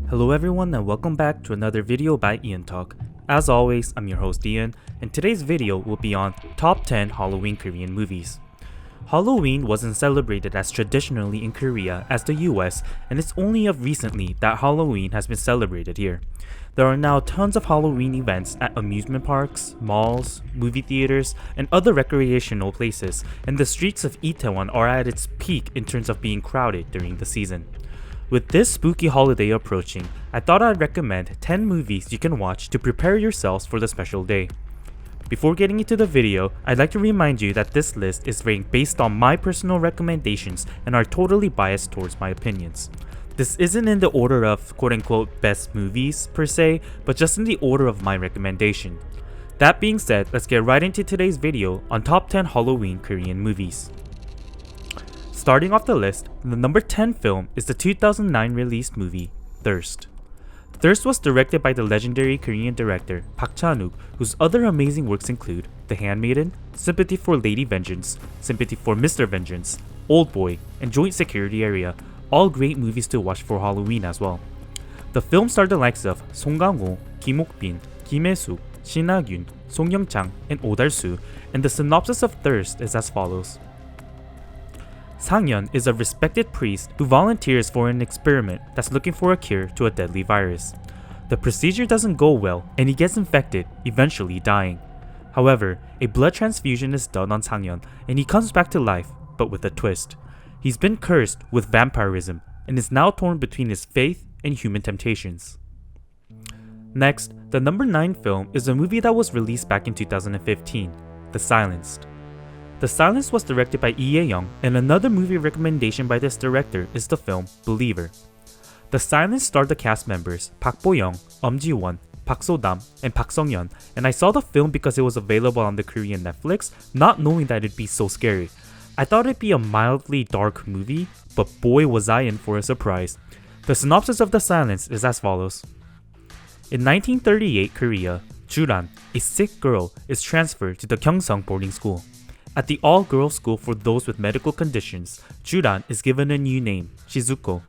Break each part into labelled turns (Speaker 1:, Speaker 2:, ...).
Speaker 1: Hello everyone and welcome back to another video by EonTalk. As always, I'm your host Ian, and today's video will be on Top 10 Halloween Korean Movies. Halloween wasn't celebrated as traditionally in Korea as the US, and it's only of recently that Halloween has been celebrated here. There are now tons of Halloween events at amusement parks, malls, movie theaters, and other recreational places, and the streets of Itaewon are at its peak in terms of being crowded during the season. With this spooky holiday approaching, I thought I'd recommend 10 movies you can watch to prepare yourselves for the special day. Before getting into the video, I'd like to remind you that this list is ranked based on my personal recommendations and are totally biased towards my opinions. This isn't in the order of quote-unquote best movies per se, but just in the order of my recommendation. That being said, let's get right into today's video on top 10 Halloween Korean movies. Starting off the list, the number 10 film is the 2009 released movie, Thirst. Thirst was directed by the legendary Korean director Park Chan-wook, whose other amazing works include The Handmaiden, Sympathy for Lady Vengeance, Sympathy for Mr. Vengeance, Old Boy, and Joint Security Area, all great movies to watch for Halloween as well. The film starred the likes of Song Kang-ho, Kim Ok-bin, Kim Hae-suk, Shin Ha-gyun, Song Yeong-chang, and Oh Dal-soo, and the synopsis of Thirst is as follows. Sang-yeon is a respected priest who volunteers for an experiment that's looking for a cure to a deadly virus. The procedure doesn't go well and he gets infected, eventually dying. However, a blood transfusion is done on Sang-yeon and he comes back to life, but with a twist. He's been cursed with vampirism and is now torn between his faith and human temptations. Next, the number 9 film is a movie that was released back in 2015, The Silenced. The Silence was directed by Lee Hae-young, and another movie recommendation by this director is the film Believer. The Silence starred the cast members Park Bo-young, Ji-won, Park So-dam, and Park Sung-yeon, and I saw the film because it was available on the Korean Netflix, not knowing that it'd be so scary. I thought it'd be a mildly dark movie, but boy was I in for a surprise. The synopsis of The Silence is as follows. In 1938 Korea, Juran, a sick girl, is transferred to the Gyeongsang boarding school. At the all-girls school for those with medical conditions, Juran is given a new name, Shizuko.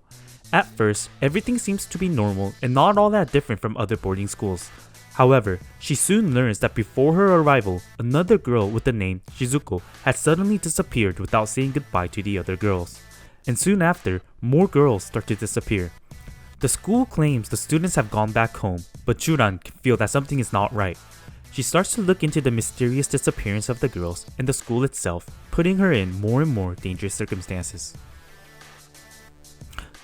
Speaker 1: At first, everything seems to be normal and not all that different from other boarding schools. However, she soon learns that before her arrival, another girl with the name Shizuko had suddenly disappeared without saying goodbye to the other girls. And soon after, more girls start to disappear. The school claims the students have gone back home, but Juran can feel that something is not right. She starts to look into the mysterious disappearance of the girls and the school itself, putting her in more and more dangerous circumstances.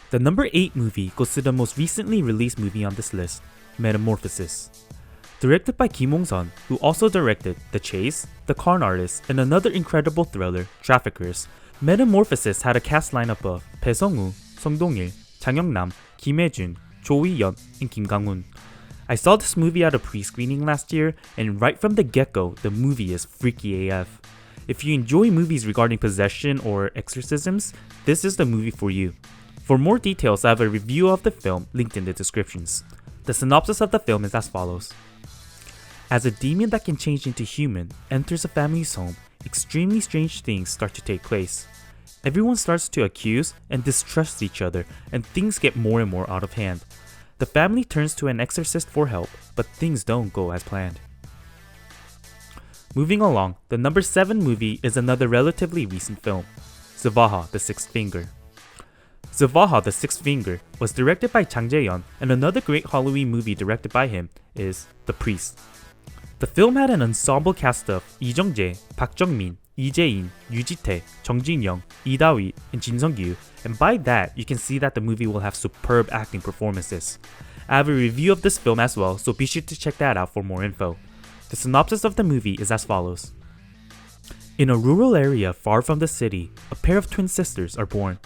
Speaker 1: The number 8 movie goes to the most recently released movie on this list, Metamorphosis. Directed by Kim Hong-sun, who also directed The Chase, The Con Artist, and another incredible thriller, Traffickers, Metamorphosis had a cast lineup of Bae Sung-woo, Song Dong-il, Chang Yeong-nam, Kim Hae-jun, Cho Wi-yeon, and Kim Kang-hoon. I saw this movie at a pre-screening last year, and right from the get-go, the movie is freaky AF. If you enjoy movies regarding possession or exorcisms, this is the movie for you. For more details, I have a review of the film linked in the descriptions. The synopsis of the film is as follows. As a demon that can change into human enters a family's home, extremely strange things start to take place. Everyone starts to accuse and distrust each other, and things get more and more out of hand. The family turns to an exorcist for help, but things don't go as planned. Moving along, the number 7 movie is another relatively recent film, Svaha, The Sixth Finger. Svaha, The Sixth Finger was directed by Chang Jae-yeon, and another great Halloween movie directed by him is The Priest. The film had an ensemble cast of Lee Jung-jae, Park Jung-min, Lee Jae-in, Yoo Ji-tae, Chung Jin-young, Lee Da-wi, and Jin Sung-gyu, and by that, you can see that the movie will have superb acting performances. I have a review of this film as well, so be sure to check that out for more info. The synopsis of the movie is as follows. In a rural area far from the city, a pair of twin sisters are born.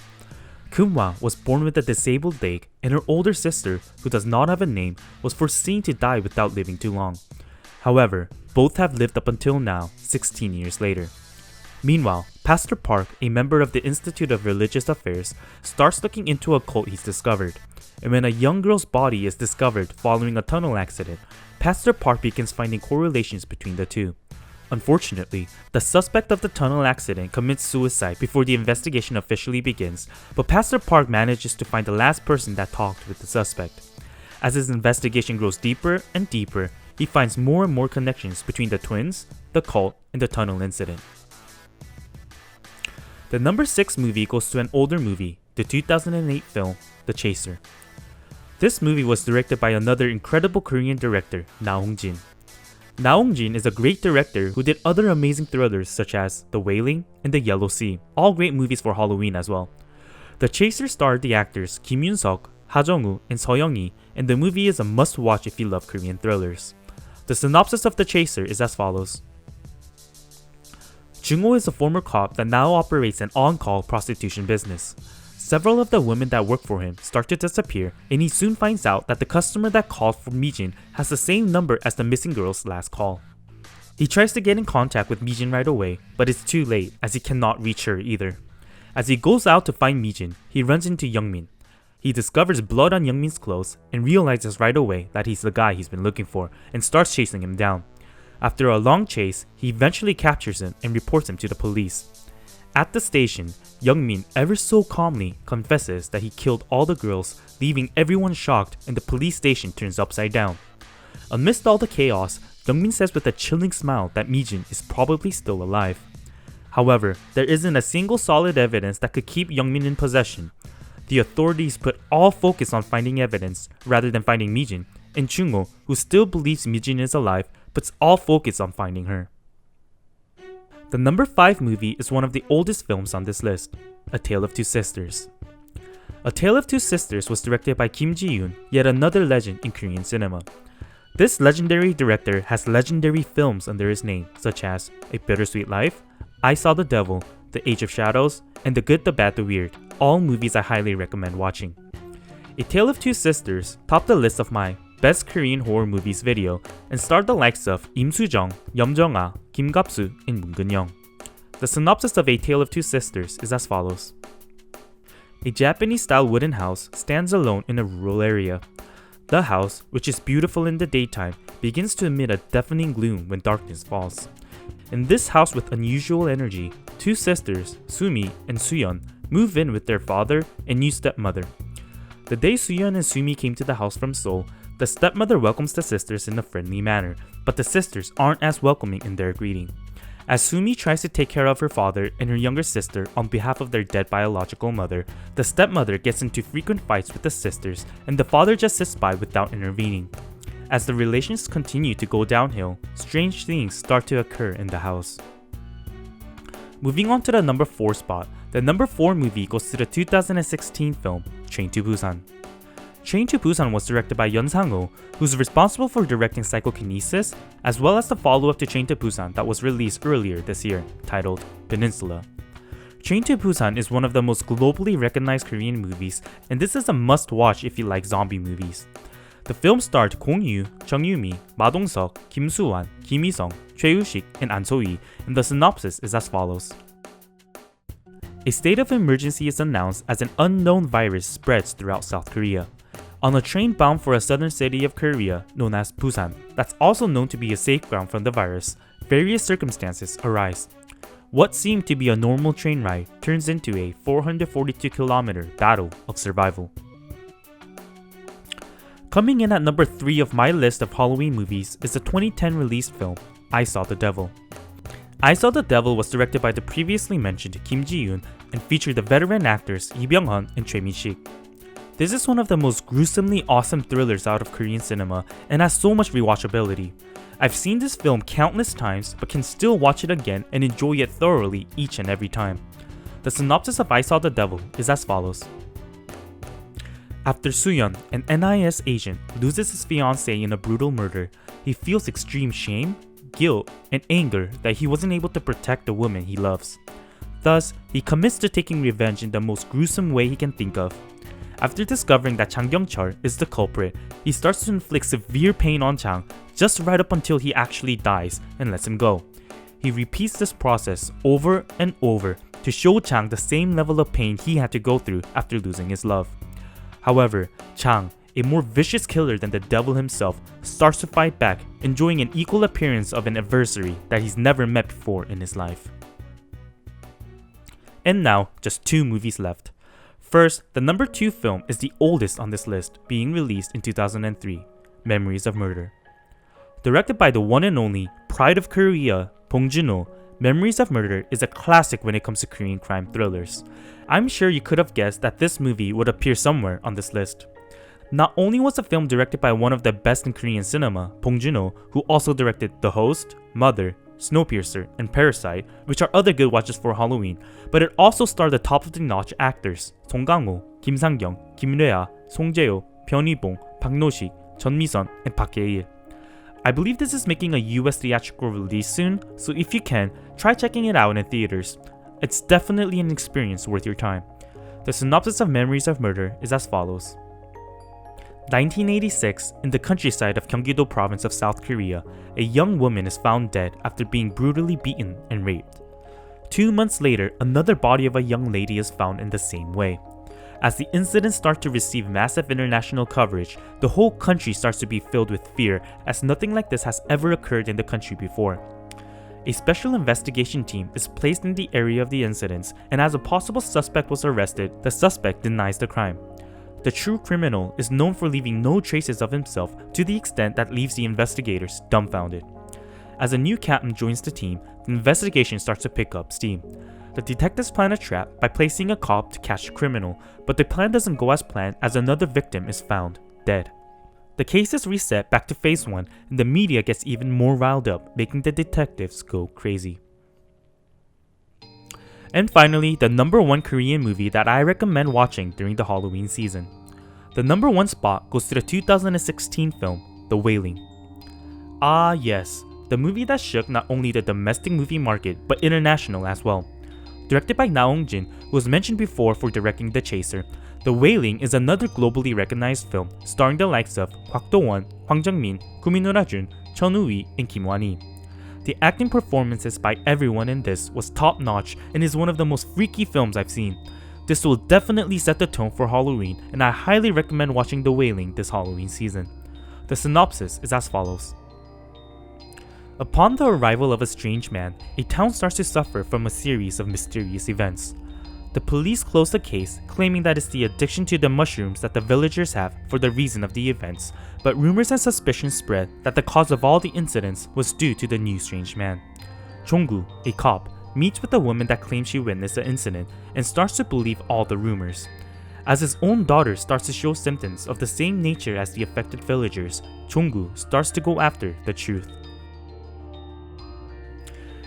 Speaker 1: Kumwa was born with a disabled leg, and her older sister, who does not have a name, was foreseen to die without living too long. However, both have lived up until now, 16 years later. Meanwhile, Pastor Park, a member of the Institute of Religious Affairs, starts looking into a cult he's discovered. And when a young girl's body is discovered following a tunnel accident, Pastor Park begins finding correlations between the two. Unfortunately, the suspect of the tunnel accident commits suicide before the investigation officially begins, but Pastor Park manages to find the last person that talked with the suspect. As his investigation grows deeper and deeper, he finds more and more connections between the twins, the cult, and the tunnel incident. The number 6 movie goes to an older movie, the 2008 film, The Chaser. This movie was directed by another incredible Korean director, Na Hong-jin. Na Hong-jin is a great director who did other amazing thrillers such as The Wailing and The Yellow Sea, all great movies for Halloween as well. The Chaser starred the actors Kim Yoon-seok, Ha Jung-woo, and Seo Young-hee, and the movie is a must-watch if you love Korean thrillers. The synopsis of The Chaser is as follows. Jung-ho is a former cop that now operates an on-call prostitution business. Several of the women that work for him start to disappear, and he soon finds out that the customer that called for Mijin has the same number as the missing girl's last call. He tries to get in contact with Mijin right away, but it's too late as he cannot reach her either. As he goes out to find Mijin, he runs into Youngmin. He discovers blood on Youngmin's clothes and realizes right away that he's the guy he's been looking for and starts chasing him down. After a long chase, he eventually captures him and reports him to the police. At the station, Youngmin ever so calmly confesses that he killed all the girls, leaving everyone shocked, and the police station turns upside down. Amidst all the chaos, Youngmin says with a chilling smile that Mijin is probably still alive. However, there isn't a single solid evidence that could keep Youngmin in possession. The authorities put all focus on finding evidence rather than finding Mijin, and Jung-ho, who still believes Mijin is alive, puts all focus on finding her. The number 5 movie is one of the oldest films on this list, A Tale of Two Sisters. A Tale of Two Sisters was directed by Kim Ji-yoon, yet another legend in Korean cinema. This legendary director has legendary films under his name, such as A Bittersweet Life, I Saw the Devil, The Age of Shadows, and The Good, the Bad, the Weird, all movies I highly recommend watching. A Tale of Two Sisters topped the list of my Best Korean Horror Movies video and starred the likes of Im Soo-jung, Yeom Jung-ah, Kim Gap-soo, and Moon Geun-young. The synopsis of A Tale of Two Sisters is as follows. A Japanese-style wooden house stands alone in a rural area. The house, which is beautiful in the daytime, begins to emit a deafening gloom when darkness falls. In this house with unusual energy, two sisters, Sumi and Suyeon, move in with their father and new stepmother. The day Suyeon and Sumi came to the house from Seoul, the stepmother welcomes the sisters in a friendly manner, but the sisters aren't as welcoming in their greeting. As Sumi tries to take care of her father and her younger sister on behalf of their dead biological mother, the stepmother gets into frequent fights with the sisters and the father just sits by without intervening. As the relations continue to go downhill, strange things start to occur in the house. Moving on to the number 4 spot, the number 4 movie goes to the 2016 film, Train to Busan. Train to Busan was directed by Yeon Sang-ho, who's responsible for directing Psychokinesis, as well as the follow-up to Train to Busan that was released earlier this year, titled Peninsula. Train to Busan is one of the most globally recognized Korean movies, and this is a must-watch if you like zombie movies. The film starred Kong Yoo, Chung Yoo-mi, Ma Dong-seok, Kim Soo-wan, Kim Hee-sung, Choi Woo-sik, and An So-hee, and the synopsis is as follows. A state of emergency is announced as an unknown virus spreads throughout South Korea. On a train bound for a southern city of Korea known as Busan, that's also known to be a safe ground from the virus, various circumstances arise. What seemed to be a normal train ride turns into a 442-kilometer battle of survival. Coming in at number 3 of my list of Halloween movies is the 2010 released film, I Saw the Devil. I Saw the Devil was directed by the previously mentioned Kim Ji-yoon and featured the veteran actors Lee Byung-hun and Choi Min-sik. This is one of the most gruesomely awesome thrillers out of Korean cinema and has so much rewatchability. I've seen this film countless times but can still watch it again and enjoy it thoroughly each and every time. The synopsis of I Saw the Devil is as follows. After Suyeon, an NIS agent, loses his fiancée in a brutal murder, he feels extreme shame, guilt, and anger that he wasn't able to protect the woman he loves. Thus, he commits to taking revenge in the most gruesome way he can think of. After discovering that Chang Kyung-chul is the culprit, he starts to inflict severe pain on Chang just right up until he actually dies and lets him go. He repeats this process over and over to show Chang the same level of pain he had to go through after losing his love. However, Chang, a more vicious killer than the devil himself starts to fight back, enjoying an equal appearance of an adversary that he's never met before in his life. And now, just 2 movies left. First, the number 2 film is the oldest on this list, being released in 2003, Memories of Murder. Directed by the one and only Pride of Korea, Bong Joon-ho, Memories of Murder is a classic when it comes to Korean crime thrillers. I'm sure you could have guessed that this movie would appear somewhere on this list. Not only was the film directed by one of the best in Korean cinema, Bong Joon-ho, who also directed The Host, Mother, Snowpiercer, and Parasite, which are other good watches for Halloween, but it also starred the top-of-the-notch actors Song Kang-ho, Kim Sang-kyung, Kim Rea, Song Jae-ho, Byun Hee-bong, Park No-sik, Chun Mi-sun, and Park Hae-il. I believe this is making a US theatrical release soon, so if you can, try checking it out in theaters. It's definitely an experience worth your time. The synopsis of Memories of Murder is as follows. 1986, in the countryside of Gyeonggi-do province of South Korea, a young woman is found dead after being brutally beaten and raped. 2 months later, another body of a young lady is found in the same way. As the incidents start to receive massive international coverage, the whole country starts to be filled with fear as nothing like this has ever occurred in the country before. A special investigation team is placed in the area of the incidents, and as a possible suspect was arrested, the suspect denies the crime. The true criminal is known for leaving no traces of himself to the extent that leaves the investigators dumbfounded. As a new captain joins the team, the investigation starts to pick up steam. The detectives plan a trap by placing a cop to catch the criminal, but the plan doesn't go as planned as another victim is found dead. The case is reset back to phase 1 and the media gets even more riled up, making the detectives go crazy. And finally, the number 1 Korean movie that I recommend watching during the Halloween season. The number 1 spot goes to the 2016 film, The Wailing. Ah yes, the movie that shook not only the domestic movie market but international as well. Directed by Na Hong-jin, who was mentioned before for directing The Chaser, The Wailing is another globally recognized film starring the likes of Kwak Do-won, Hwang Jung-min, Kumi Nora-jun, Chun Woo-hee, and Kim Wan-hee. The acting performances by everyone in this was top-notch and is one of the most freaky films I've seen. This will definitely set the tone for Halloween, and I highly recommend watching The Wailing this Halloween season. The synopsis is as follows. Upon the arrival of a strange man, a town starts to suffer from a series of mysterious events. The police close the case, claiming that it's the addiction to the mushrooms that the villagers have for the reason of the events, but rumors and suspicions spread that the cause of all the incidents was due to the new strange man. Jong-gu, a cop, meets with a woman that claims she witnessed the incident and starts to believe all the rumors. As his own daughter starts to show symptoms of the same nature as the affected villagers, Jong-gu starts to go after the truth.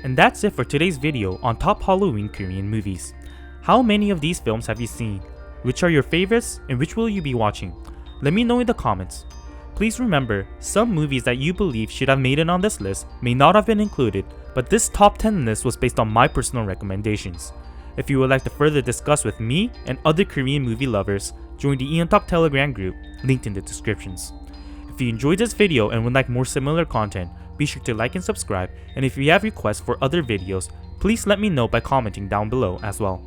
Speaker 1: And that's it for today's video on top Halloween Korean movies. How many of these films have you seen? Which are your favorites and which will you be watching? Let me know in the comments. Please remember, some movies that you believe should have made it on this list may not have been included, but this top 10 list was based on my personal recommendations. If you would like to further discuss with me and other Korean movie lovers, join the EonTalk Telegram group, linked in the descriptions. If you enjoyed this video and would like more similar content, be sure to like and subscribe, and if you have requests for other videos, please let me know by commenting down below as well.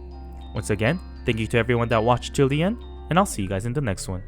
Speaker 1: Once again, thank you to everyone that watched till the end, and I'll see you guys in the next one.